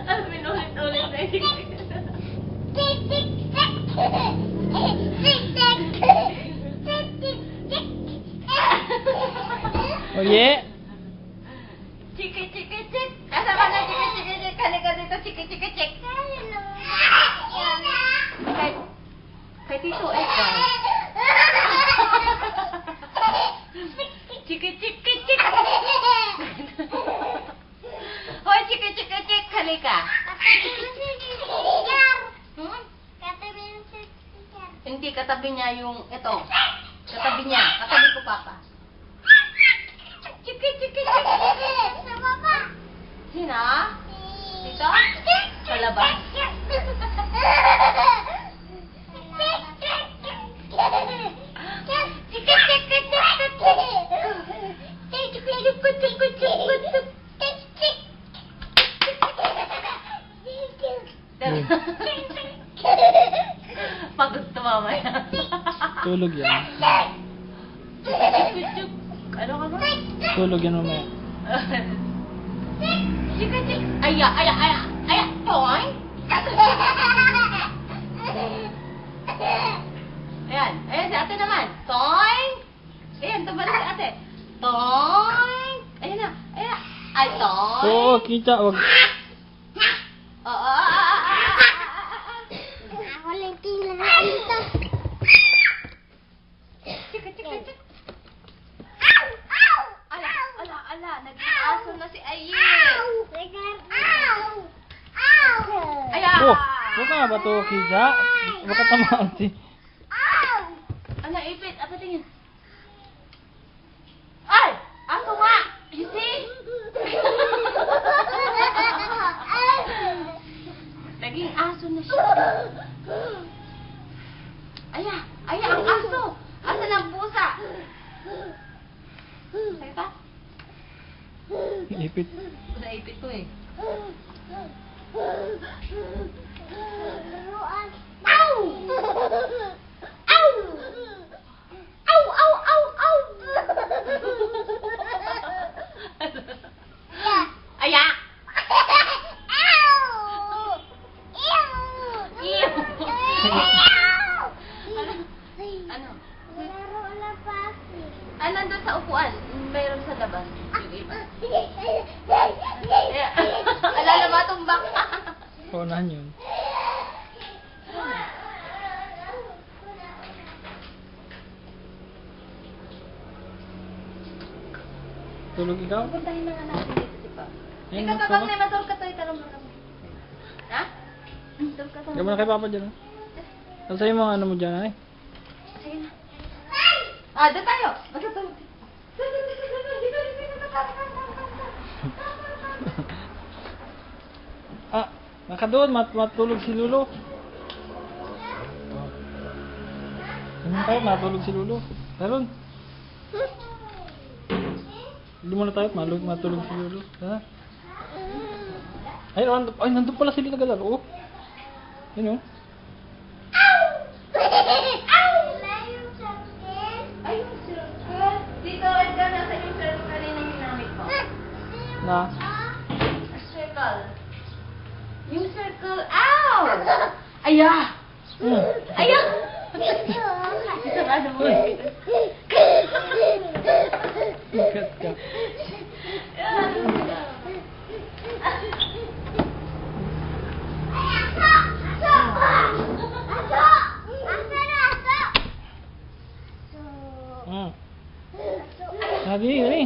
Ang minulit-ulit na yung Oh, yeah. Chiki, chiki, chik. Kasama na chiki, chiki, chik. Halika dito, chiki, chiki, chik. Kay Tito Edgar. Chiki, chiki, chik. Hoy, chiki, chiki, chik. Halika. Hindi, katabi niya yung ito. Katabi niya. Katabi ko, Papa. Chiki, chiki, chiki. Sino? Dito? Sa labas. Pagod to mamaya. Tulog yan. Ano ka ba? Tulog yan mamaya. Chika, chika. Aya, aya, aya. Aya, toy. Ayan. Ayan, si ate naman. Toy. Ayan, tumalik si ate. Toy. Ayan na. Ayan. Ay, toy. Oo, kita. Wag. Oo. Chika, chika, chika. Ala, ala, ala. Nag-aso na si Ayi. Ayan. Oh, huwag ka ba ito, kita? Baka tamaan si... Ala, ipit. Apa tingin? Ay! Aso nga! You see? Naging aso na siya. Aya! Aya, ang aso! Asa ng pusa? Sakit ba? Ipit. Naipit ko eh. Ow! Ow! Ow, ow, ow, ow! Aya! Ew! Ano? Ah, nandun sa upuan. Mayroon sa labas. Yung iba. Alala ba tumbak? Paunahan yun. Tulog ikaw? Puntahin na nga natin dito si Pa. Ayun, Ikaw mas kapag ako. may matur ka to, itanong mo kami. Ha? Tur ka to. Gawin mo na kay Papa dyan, ha? Ano sa'yo mga ano mo dyan, ay? Sige na. Ah, doon tayo. Magkatulog. Ah, nakadoon. Matulog si Lulu. Ano tayo? Matulog si Lulu. Meron. Hindi mo na tayo. Matulog si Lulu. Ha? Ay, nandun pala sila nagalaro. Yun, oh. Ay, yung circle. Dito, Edgar, nasa yung circle kanina ginamit mo. Na? Circle. Yung circle. Ow! Aya! Aya! Isang ano mo eh. Ikat ka. Sabi, dali.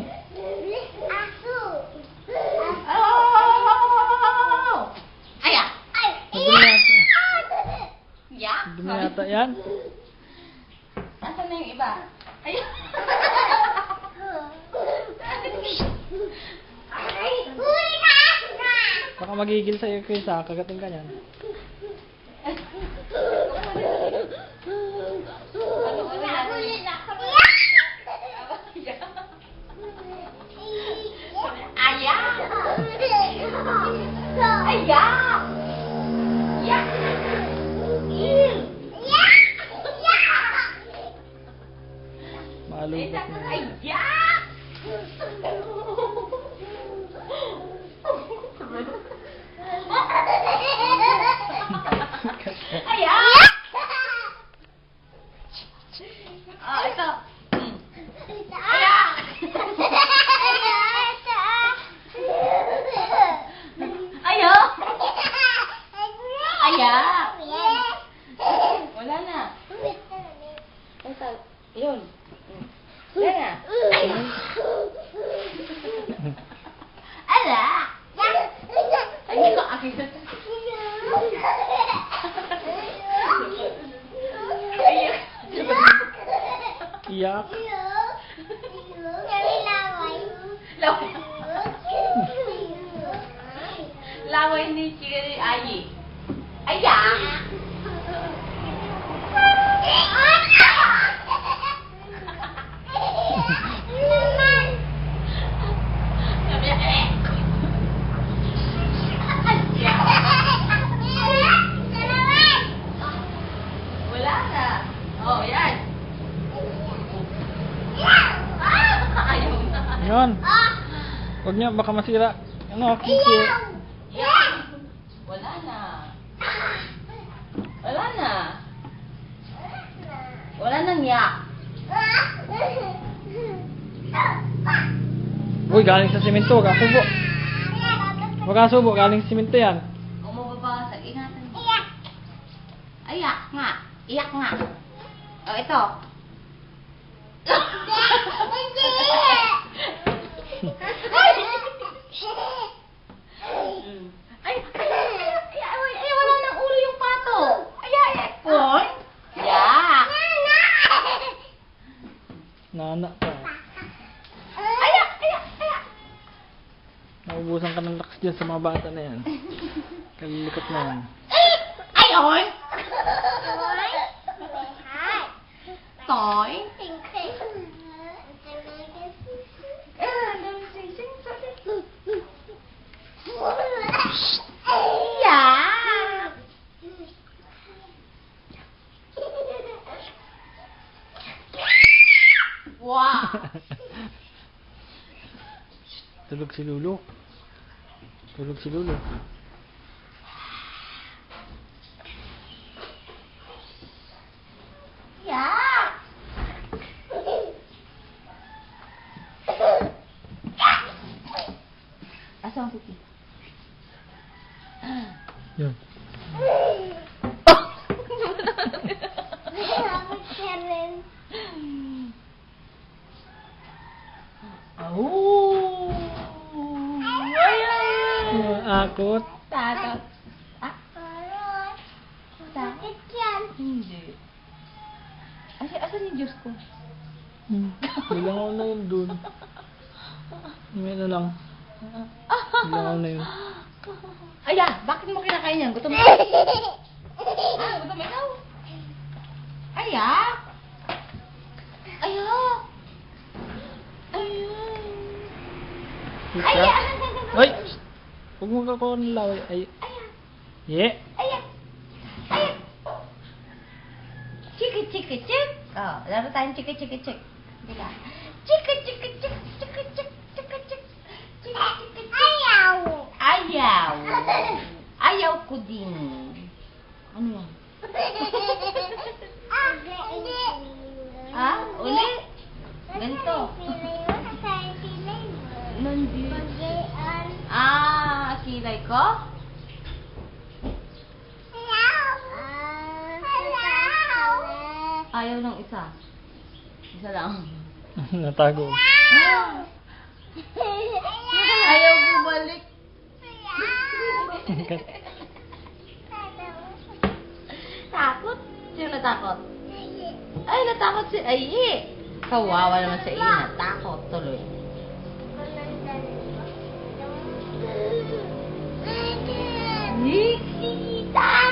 Oh! Aya! Dumi yata. Ya? Dumi yata yan. Nasaan na yung iba? Ayun! Baka magigil sa'yo kayo sa kagating ka yan. Aya! Aya! Ya! Malungkot na yan. Aya! Oh, ito. Ayak! Ayo! Ayak! Wala na. Ito. Yun. Wala na. Ala! Ay, ko akin. Ayak. Iyak. Laway. Laway ni Chika ni Ayi. Ayak! Wala na. Oh, yan. Ayaw na. Yan. Huwag niya, baka masira. Ano, kiki. Yan. Wala na. Wala na. Wala nang yak. Uy, galing sa simento. Huwag kang subo. Huwag kang subo. Galing sa simento yan. Kung mababasag, ingatan mo. Ayak nga. Iyak nga. O, ito. Ay, wala nang ulo yung pato. Ay, Poy. Yak. Nana pa. Ayak. Naubusan ka ng lakas dyan sa mga bata na yan. Kalilikot na yan. Ay, oy. Toy. Yak. Wow. Tulog si Lulu. Tulog si Lulu. Yak. Asa ang titi? Yun. Oh. Akot. Takot. Ah, takot yan. Hindi. Asan yung Diyos ko? Bilangaw na yun dun. May na lang. Bilangaw na yun. Aya, bakit mo kinakain yan? Gutom ikaw? Gutom ikaw? Aya? Aya? Aya? Ay! Huwag mo kakuha ng laway. Ay. Yeah. Aya? Aya? Chiki chiki chik. Oh, laro tayong chiki chiki chik. Diba? Chiki chiki chik. Chiki chik. Chiki chik. Chiki chiki chik. Ayaw. Ayaw ko din. Ano yan? Ah, uli? Ganito. Ah, kilay ko? Ayaw ng isa. Isa lang. Natago. Ayaw bumalik. Takot? Sino natakot? Ay, natakot si Ayi. Kawawa naman si Ayi. Natakot tuloy. Nikita!